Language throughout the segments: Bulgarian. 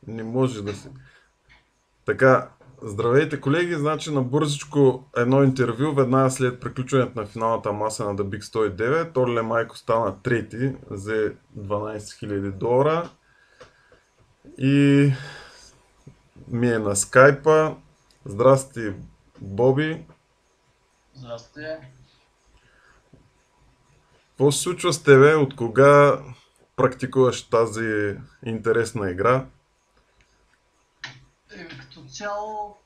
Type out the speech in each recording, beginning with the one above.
Не може да си. Така, здравейте колеги, значи на бързичко едно интервю веднага след приключването на финалната маса на The Big 109. Орле Майко стана трети, взе 12 000 долара и ми е на скайпа. Здрасти, Боби. Здрасти. Какво се случва с тебе? От кога практикуваш тази интересна игра? Като цяло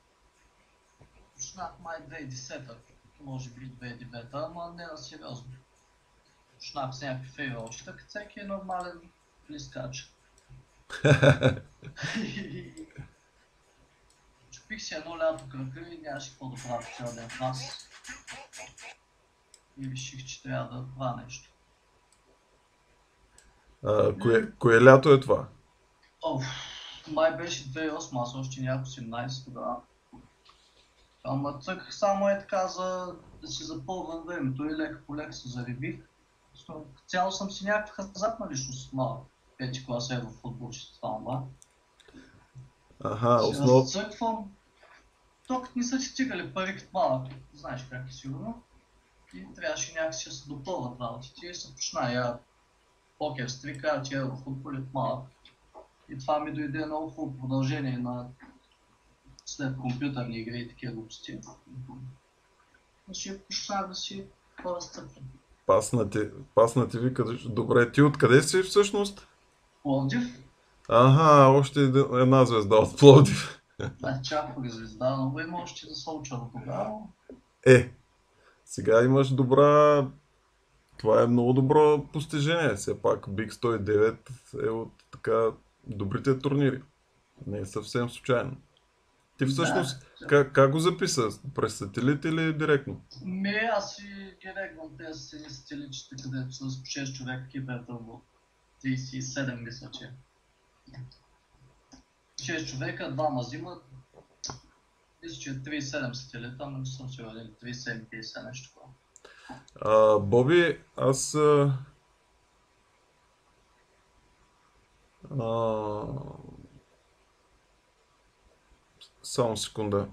почнах май 2010-та, може би 2009-та, ама не на сериозно. Почнах с някакви фейволчета, като всеки е нормален блискач. Чупих си едно лято крака и нямаше какво да правя цял ден в нас. И реших, че трябва да правя нещо. Кое лято е това? Оф, май беше 2008, аз още някакво 18 тогава. Ама цъках само е така за да си запълвам времето и лека по лека се заребих. Цяло съм си някаква хазартна личност, малък. Пети клас еврофутбол, че това. Аха, Си основ... разцъквам. Тук не са ти стигали пари като малък, знаеш как е сигурно. И трябваше някакси да се допълват работите и се почна я покер с карти, еврофутбол от малък. И това ми дойде много хубаво продължение на след компютърни игри и такива глупости. И ще почна да си разцъквам. Пасна ти вика, добре, ти откъде си всъщност? Пловдив? Ага, още една звезда от Пловдив. Чаках звезда, но има още да Солча до тогава. Е, сега имаш добра... Това е много добро постижение. Все пак Big 109 е от така добрите турнири. Не е съвсем случайно. Ти Да. всъщност как го записа? През сателит или директно? Аз си ги регвам тези сини стиличета, където са с 6 човека кибертърбо. 37 мисля, че. 6 човека, двама взимат. Мисля, че 37 сателита, но не съм сигурен, или 37-50 нещо такова. Боби, аз... а, само секунда.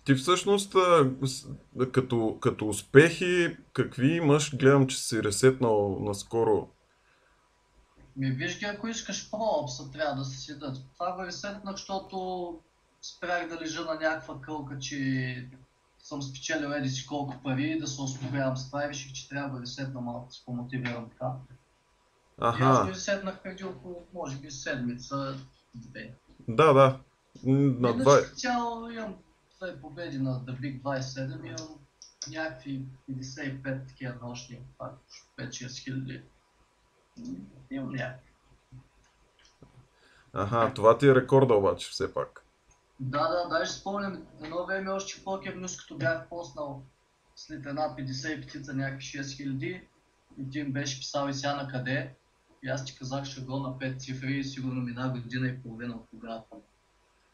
Ти всъщност, като успехи, какви имаш? Гледам, че си ресетнал наскоро. Виж ги, ако искаш проопса, трябва да се седат. Това го ресетнах, защото спрях да лежа на някаква кълка, че съм спечелил еди си колко пари, да се успокоявам с това и реших, че трябва да ресетна малко, да се помотивирам така. И аз го Аха, ресетнах преди около, може би, седмица, две. да, да. На Иначе 2... като цяло имам две победи на The Big 27, имам някакви 55 такива нощни, пак 5-6 хиляди. Имам някакви. Аха, това ти е рекорда обаче, все пак. Да, даже спомням, едно време още покер нюс, като бях поснал след една 55-ца някакви 6000 и ти им беше писал и ся на къде. И аз ти казах шаго на 5 цифри и сигурно мина година и половина от тогава.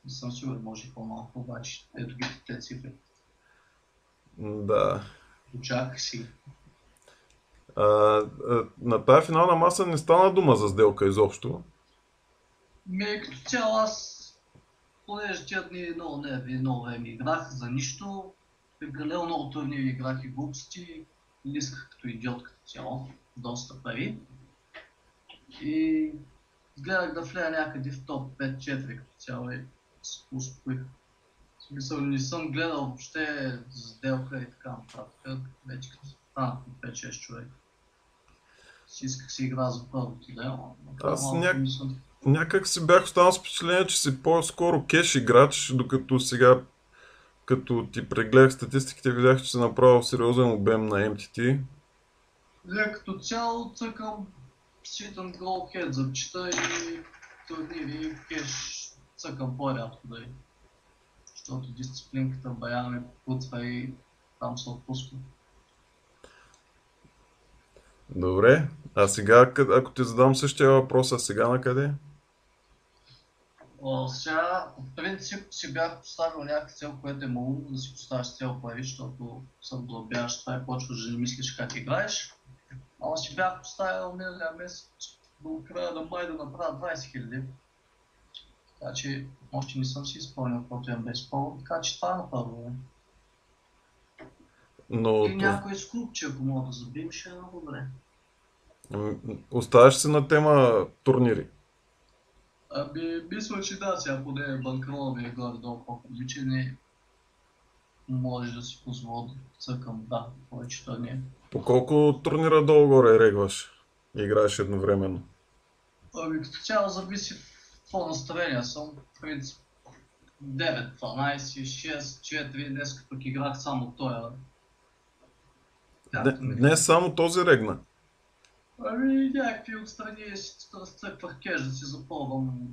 Не съм сигурен, може и по-малко, обаче ето ги те цифри. Да. Очаках си. На тая финална маса не стана дума за сделка изобщо. Като цяло аз, понеже тия дни много време играх за нищо, прекалено много турнири играх и глупости, лисках като идиот като цяло, доста пари. И гледах да влея някъде в топ 5-4 като цяло и се успокоих. В смисъл не съм гледал въобще сделка и така нататък, вече като станах 5-6 човека. Си исках си игра за първото да, но Аз малко не съм. някак си бях останал с впечатление, че си по-скоро кеш играч, докато сега, като ти прегледах статистиките, видях, че си направил сериозен обем на MTT. Като цяло цъкам, считам голхед за чета и турнири кеш цъкам по-рядко дали. Защото дисциплинката бая ме попутва и там се отпуска. Добре, а сега, ако ти задам същия въпрос, а сега на къде? Сега от принцип си бях поставил някаква цел, което е малко да си поставиш цел пари, защото съм глобяваш това и почваш да не мислиш как играеш. Ама си бях поставил миналия месец до края на май да направя 20 000. Така че още не съм си изпълнил каквото имам без пол, така че това направо. Но И някой с клубче, ако мога да забием, ще е много добре. оставаш се на тема турнири. Ами, мисля, че да, сега поне банкрола ми е горе-долу по-приличен и може да си позволя да цъкам, да, повечето не. По колко турнира долу-горе регваш? Играеш едновременно. Ами, като цяло зависи в какво настроение съм. В принцип 9, 12, 6, 4, днес пък играх само тоя. Както ми Днес само този регна. Ами, някакви отстрани си разцъквах кеш да си запълвам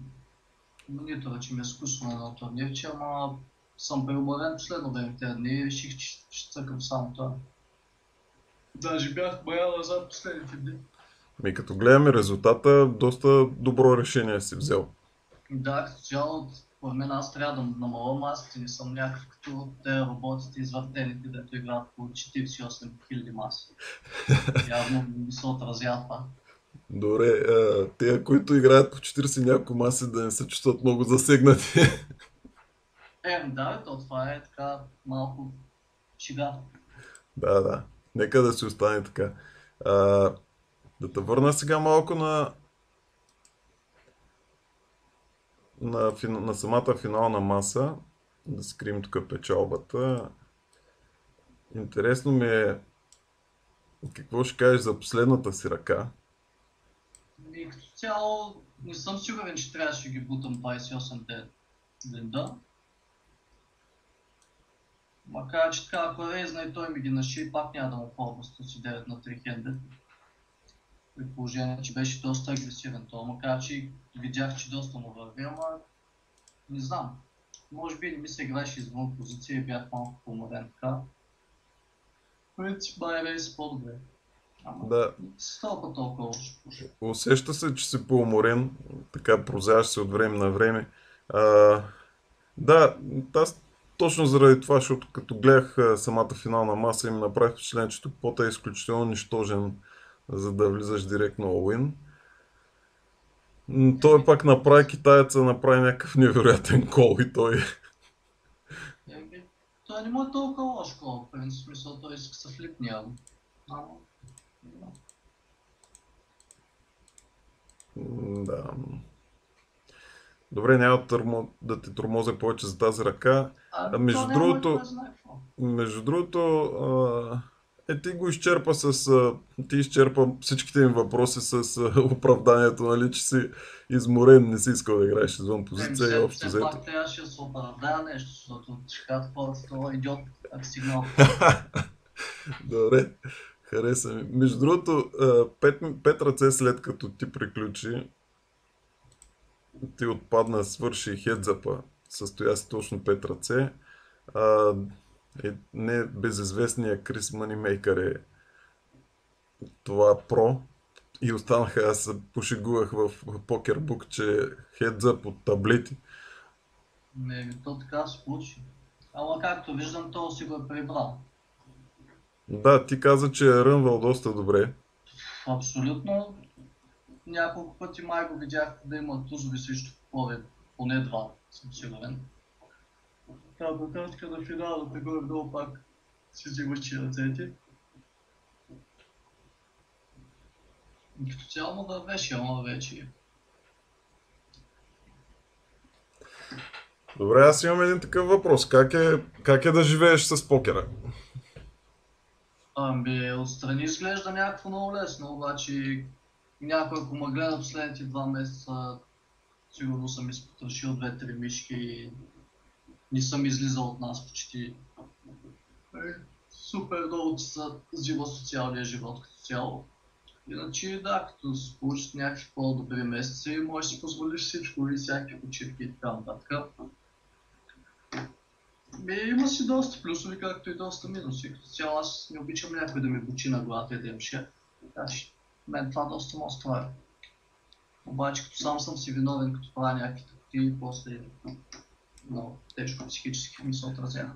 монитора, че ми е скучно на едно турнирче, ама съм преуморен последно време тези дни и реших, че ще цъкам само това. Даже бях бая назад последните дни. Като гледаме резултата, доста добро решение си взел. Да, като цяло, по мен аз трябва да намаля масите, не съм някакъв като те роботите извъртените, дето играят по 48 000 маси. Явно не се отразява това. Добре, те, които играят по 40 няколко маси, да не се чувстват много засегнати. Да, то това е така малко шега. Да. Нека да си остане така. А, да те върна сега малко на самата финална маса. Да скрием тук печалбата. Интересно ми е какво ще кажеш за последната си ръка. И като цяло не съм сигурен, че трябваше да ги бутам 28 ден. Макар че така, ако рейзна и той ми ги наши, пак няма да му пробва 109 на 3 хендед. При положение, че беше доста агресивен това, макар че видях, че доста му върви, ама не знам. Може би не ми се играеше извън позиция и бях малко поморен така. В принцип, май рейс по-добре. Ама Да, с толкова лошо. усеща се, че си поуморен, така прозяваш се от време на време. А, да, аз точно заради това, защото като гледах самата финална маса и ми направих впечатление, че тук пота е изключително нищожен, за да влизаш директно all-in. Той пак направи китаеца, направи някакъв невероятен кол и той... Той не му е толкова лош кол, в принцип, смисъл, той иска се флипни явно. Да. Добре, няма да те тормозя повече за тази ръка. Между другото, ти го изчерпа ти изчерпа всичките им въпроси с оправданието, нали, че си изморен, не си искал да играеш извън позиция и общо взето. Пак трябваше да се оправдая нещо, защото ще кажат хората, това идиот, как сигнал. Добре, хареса ми. Между другото, 5 ръце след като ти приключи, ти отпадна, свърши хедзапа, състоя се точно 5 ръце. Не безизвестния Крис Манимейкър е това про. И останаха, аз се пошегувах в покербук, че хедзап от таблети. Не, то така се получи. Ама както виждам, то си го е прибрал. Да, ти каза, че е рънвал доста добре. Абсолютно. Няколко пъти май го видях да има тузови срещу поне два, съм сигурен. Та нататък на финала, горе-долу пак си взимаше ръцете. Като цяло да беше, ама вече. Добре, аз имам един такъв въпрос. Как е да живееш с покера? Ами, отстрани изглежда някакво много лесно, обаче някой, ако ме гледа последните 2 месеца, сигурно съм изпотрошил 2-3 мишки и не съм излизал от нас почти. Супер много, че се взима социалния живот като цяло. Иначе да, като се получат някакви по-добри месеци, можеш да си позволиш всичко и всякакви почивки и така нататък. Има си доста плюсови, както и доста минуси. Като цяло аз не обичам някой да ми бучи на главата и да им шеф. Така че мен това доста ме оставя. Обаче като сам съм си виновен, като правя някакви тъпоти и после много тежко психически ми се отразява.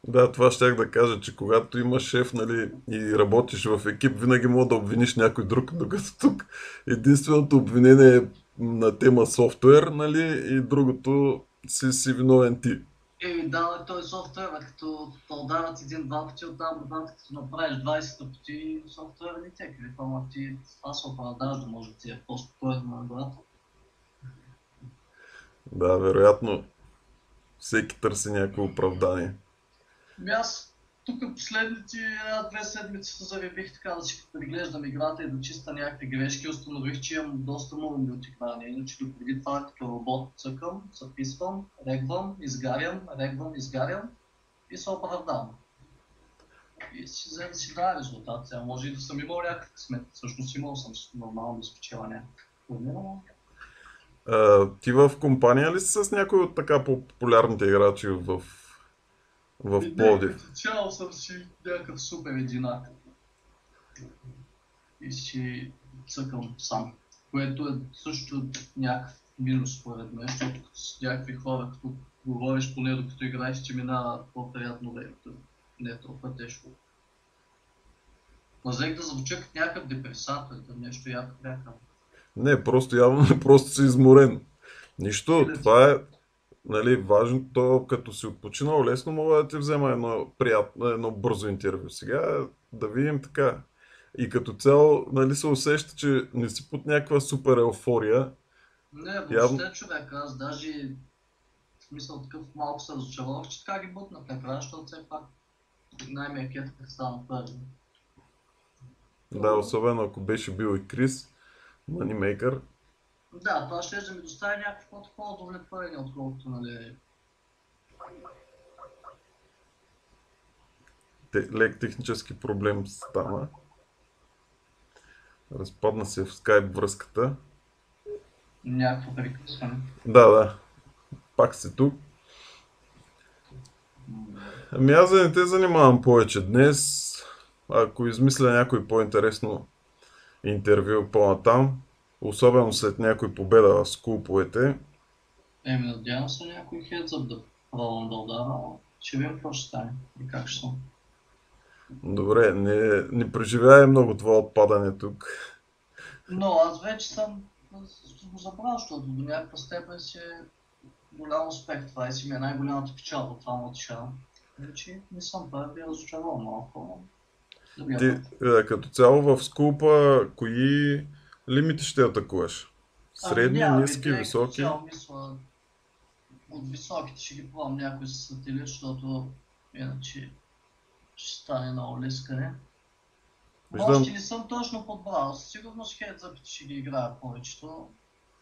Да, това щях да кажа, че когато имаш шеф, нали, и работиш в екип, винаги мога да обвиниш някой друг, докато тук единственото обвинение е на тема софтуер, нали, и другото си виновен ти. Еми да, той софтуер, като те ударят един-два пъти, оттам нататък като направиш 20 пъти, софтуера не тека. Ама ти това се оправдаваш да може да ти е по-спокойно на главата. Да, вероятно всеки търси някакво оправдание. Аз тук последните една-две седмици се заребих така да си преглеждам играта и да чиста някакви грешки. Установих, че имам доста много мултикрания. Иначе допреди това като робот цъкам, записвам, регвам, изгарям и се оправдавам. И си взе да си дава резултат. Сега може и да съм имал някакъв късмет. Всъщност имал съм нормално да спечела някакъв турнир. Ти в компания ли си с някой от така по-популярните играчи в И не, Пловдив? като цяло съм си някакъв супер единак. И си цъкам сам. Което е също някакъв минус според мен, защото с някакви хора, като говориш поне докато играеш, че минава по-приятно времето. Не е толкова тежко. Мазех да звуча като някакъв депресатор, да нещо яко бяха. Не, просто явно просто си изморен. Нищо, Иначе, това е, нали, важно, то като си отпочинал лесно мога да ти взема едно бързо интервю. Сега да видим така. И като цяло, нали, се усеща, че не си под някаква супер еуфория. не, Явно, въобще човек, аз даже в смисъл такъв малко се разочаровах, че така ги бутнах накрая, защото все пак най-мекият как стана първи. да, особено ако беше бил и Крис, Moneymaker, Да, това ще да ми достави някакво по-такова удовлетворение, отколкото, нали... лек технически проблем стана. Разпадна се в скайп връзката. Някакво прекъсване. Да, да, пак си тук. Ами аз да не те занимавам повече днес. Ако измисля някой по-интересно интервю по-натам, особено след някой победа в скулповете. Еми, надявам се някой хедзъп да пробвам да удара, но ще видим какво ще стане и как ще съм. Добре, не преживяй много това отпадане тук. Но аз вече съм го забрал, защото до някаква степен си е голям успех. Това и си ми е най-голямата печалба, това му отиша. Вече не съм първи, разочарован малко. Да Ти бяга. като цяло в скулпа, кои лимити ще атакуваш? Ами Средни, нямам ниски, идея, като високи? цяло мисля от високите ще ги пробвам някой с сателит, защото иначе ще стане много лискане. Виждам, Още не съм точно подбрал. Със сигурност хедзъпите ще ги играя повечето.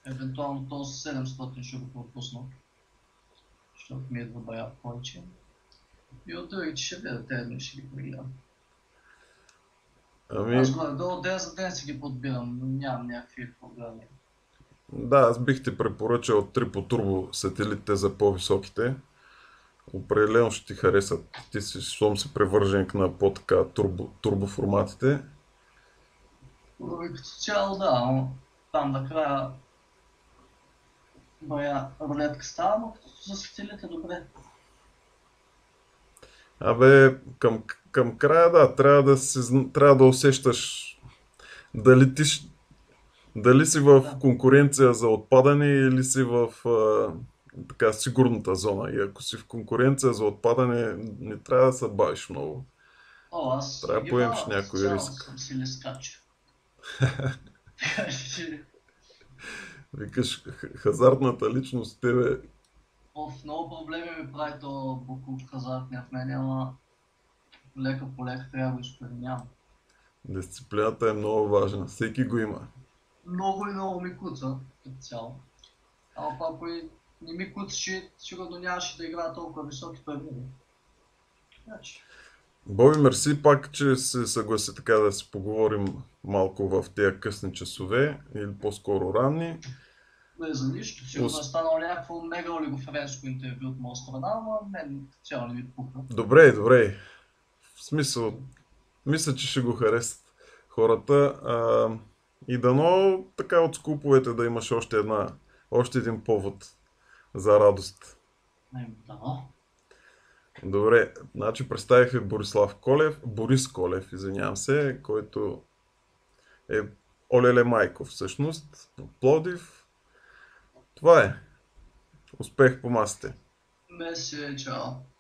Евентуално то с 700 ще го пропусна. Защото ми идва бая повече. И от другите ще видя, тези дни ще ги прегледам. ами, Аз горе-долу ден за ден си ги подбирам, нямам някакви проблеми. да, аз бих ти препоръчал 3 по турбо сателитите за по-високите. Определено ще ти харесат. Ти си, щом си привърженик на по-така турбо форматите. И като цяло да, но там накрая моя рулетка става, но като за сателите добре. Абе, към края, да, трябва да усещаш дали дали си в Да. конкуренция за отпадане или си в така сигурната зона. И ако си в конкуренция за отпадане, не трябва да се бавиш много. О, аз Трябва не да ги поемеш бавя, като някой цяло риск. съм си лискач. Така че, Викаш, хазартната личност тебе. много проблеми ми прави то буклук хазартния в мене, ама лека по лека трябва да го изкоренявам. Дисциплината е много важна. Всеки го има. Много и много ми куца, като цяло. Ама пак ако и не ми куцаше, сигурно нямаше да играя толкова високи турнири. Значи, Боби, мерси пак, че се съгласи така да си поговорим малко в тези късни часове или по-скоро ранни. не за нищо, сигурно е Ус- станало някакво мега олигофренско интервю от моя страна, ама мен като цяло не ми пука. Добре, добре. В смисъл, мисля, че ще го харесат хората. И дано така от скуповете да имаш още един повод за радост. Да. Добре, значи представих ви Борис Колев, извинявам се, който е Олеле Майков всъщност, от Пловдив. Това е. Успех по масите! Мерси, чао.